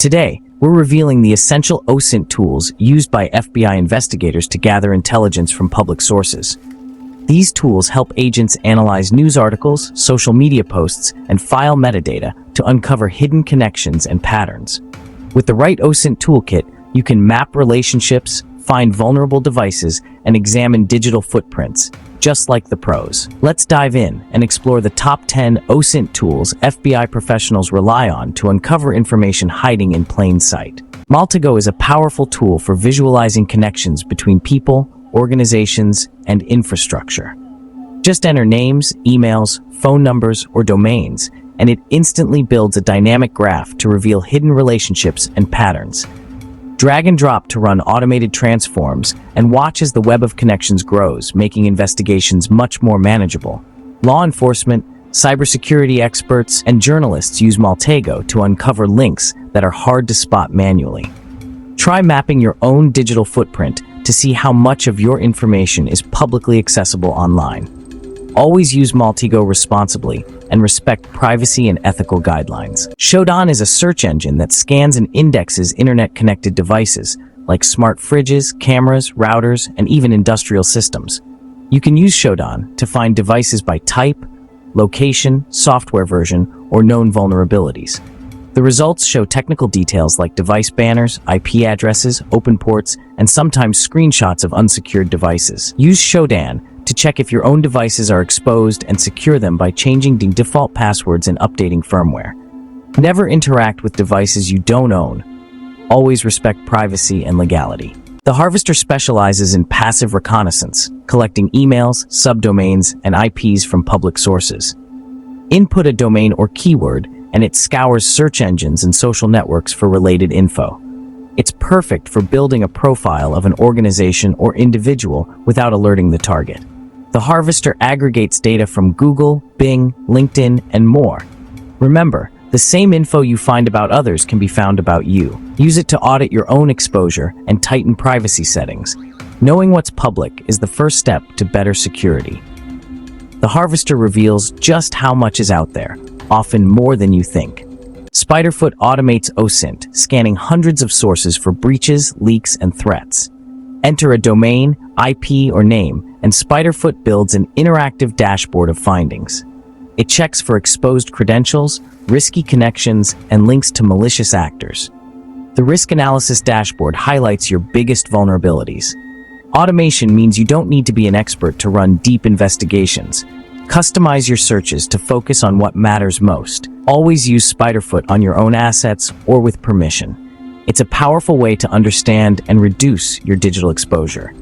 Today, we're revealing the essential OSINT tools used by FBI investigators to gather intelligence from public sources. These tools help agents analyze news articles, social media posts, and file metadata to uncover hidden connections and patterns. With the right OSINT toolkit, you can map relationships, find vulnerable devices, and examine digital footprints, just like the pros. Let's dive in and explore the top 10 OSINT tools FBI professionals rely on to uncover information hiding in plain sight. Maltigo is a powerful tool for visualizing connections between people, organizations, and infrastructure. Just enter names, emails, phone numbers, or domains, and it instantly builds a dynamic graph to reveal hidden relationships and patterns. Drag and drop to run automated transforms and watch as the web of connections grows, making investigations much more manageable. Law enforcement, cybersecurity experts, and journalists use Maltigo to uncover links that are hard to spot manually. Try mapping your own digital footprint to see how much of your information is publicly accessible online. Always use Maltigo responsibly and respect privacy and ethical guidelines. Shodan is a search engine that scans and indexes internet-connected devices like smart fridges, cameras, routers, and even industrial systems. You can use Shodan to find devices by type, location, software version, or known vulnerabilities. The results show technical details like device banners, IP addresses, open ports, and sometimes screenshots of unsecured devices. Use Shodan to check if your own devices are exposed and secure them by changing the default passwords and updating firmware. Never interact with devices you don't own. Always respect privacy and legality. The Harvester specializes in passive reconnaissance, collecting emails, subdomains, and IPs from public sources. Input a domain or keyword, and it scours search engines and social networks for related info. It's perfect for building a profile of an organization or individual without alerting the target. The Harvester aggregates data from Google, Bing, LinkedIn, and more. Remember, the same info you find about others can be found about you. Use it to audit your own exposure and tighten privacy settings. Knowing what's public is the first step to better security. The Harvester reveals just how much is out there, often more than you think. Spiderfoot automates OSINT, scanning hundreds of sources for breaches, leaks, and threats. Enter a domain, IP, or name, and Spiderfoot builds an interactive dashboard of findings. It checks for exposed credentials, risky connections, and links to malicious actors. The risk analysis dashboard highlights your biggest vulnerabilities. Automation means you don't need to be an expert to run deep investigations. Customize your searches to focus on what matters most. Always use Spiderfoot on your own assets or with permission. It's a powerful way to understand and reduce your digital exposure.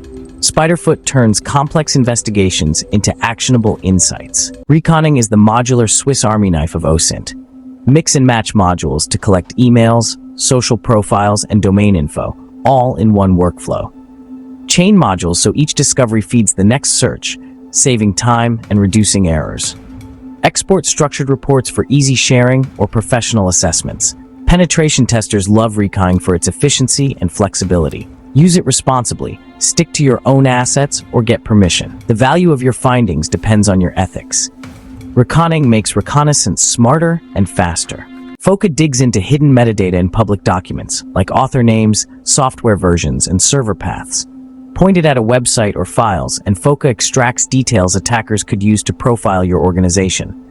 Spiderfoot turns complex investigations into actionable insights. Reconning is the modular Swiss Army knife of OSINT. Mix and match modules to collect emails, social profiles, and domain info, all in one workflow. Chain modules so each discovery feeds the next search, saving time and reducing errors. Export structured reports for easy sharing or professional assessments. Penetration testers love Reconning for its efficiency and flexibility. Use it responsibly, stick to your own assets, or get permission. The value of your findings depends on your ethics. Reconning makes reconnaissance smarter and faster. FOCA digs into hidden metadata in public documents, like author names, software versions, and server paths. Point it at a website or files, and FOCA extracts details attackers could use to profile your organization.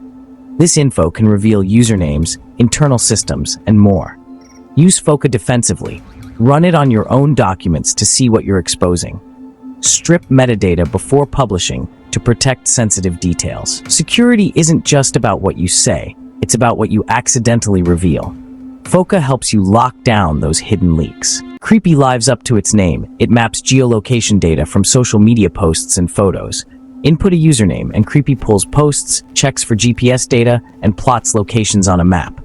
This info can reveal usernames, internal systems, and more. Use FOCA defensively. Run it on your own documents to see what you're exposing. Strip metadata before publishing to protect sensitive details. Security isn't just about what you say, it's about what you accidentally reveal. FOCA helps you lock down those hidden leaks. Creepy lives up to its name. It maps geolocation data from social media posts and photos. Input a username and Creepy pulls posts, checks for GPS data, and plots locations on a map.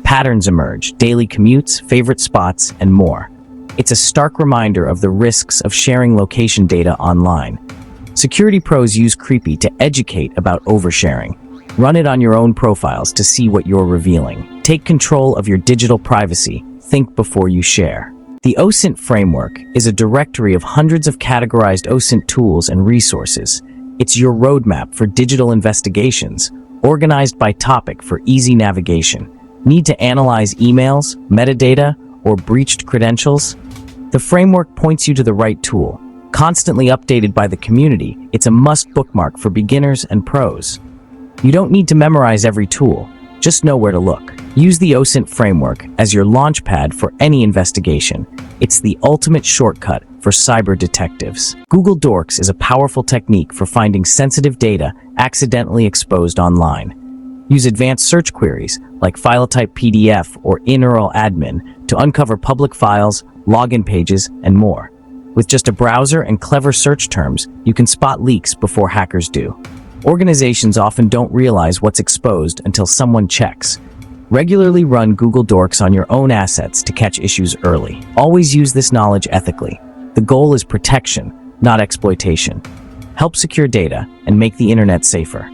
Patterns emerge, daily commutes, favorite spots, and more. It's a stark reminder of the risks of sharing location data online. Security pros use Creepy to educate about oversharing. Run it on your own profiles to see what you're revealing. Take control of your digital privacy. Think before you share. The OSINT framework is a directory of hundreds of categorized OSINT tools and resources. It's your roadmap for digital investigations, organized by topic for easy navigation. Need to analyze emails, metadata, or breached credentials? The framework points you to the right tool. Constantly updated by the community, it's a must bookmark for beginners and pros. You don't need to memorize every tool, just know where to look. Use the OSINT framework as your launchpad for any investigation. It's the ultimate shortcut for cyber detectives. Google Dorks is a powerful technique for finding sensitive data accidentally exposed online. Use advanced search queries like filetype PDF or inURL admin to uncover public files, login pages, and more. With just a browser and clever search terms, you can spot leaks before hackers do. Organizations often don't realize what's exposed until someone checks. Regularly run Google Dorks on your own assets to catch issues early. Always use this knowledge ethically. The goal is protection, not exploitation. Help secure data and make the internet safer.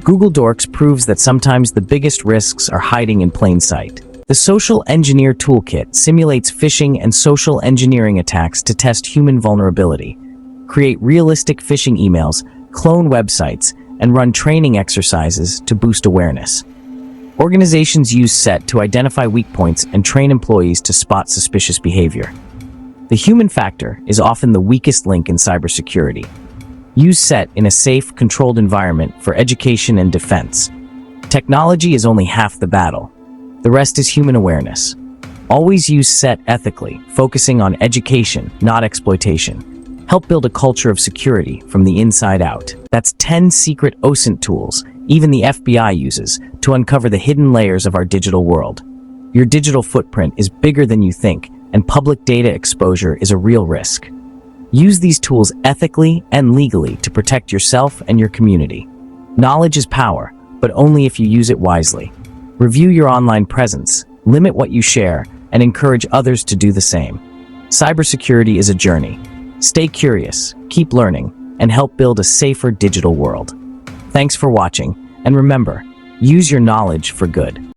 Google Dorks proves that sometimes the biggest risks are hiding in plain sight. The Social Engineer Toolkit simulates phishing and social engineering attacks to test human vulnerability. Create realistic phishing emails, clone websites, and run training exercises to boost awareness. Organizations use SET to identify weak points and train employees to spot suspicious behavior. The human factor is often the weakest link in cybersecurity. Use SET in a safe, controlled environment for education and defense. Technology is only half the battle. The rest is human awareness. Always use SET ethically, focusing on education, not exploitation. Help build a culture of security from the inside out. That's 10 secret OSINT tools even the FBI uses to uncover the hidden layers of our digital world. Your digital footprint is bigger than you think, and public data exposure is a real risk. Use these tools ethically and legally to protect yourself and your community. Knowledge is power, but only if you use it wisely. Review your online presence, limit what you share, and encourage others to do the same. Cybersecurity is a journey. Stay curious, keep learning, and help build a safer digital world. Thanks for watching, and remember, use your knowledge for good.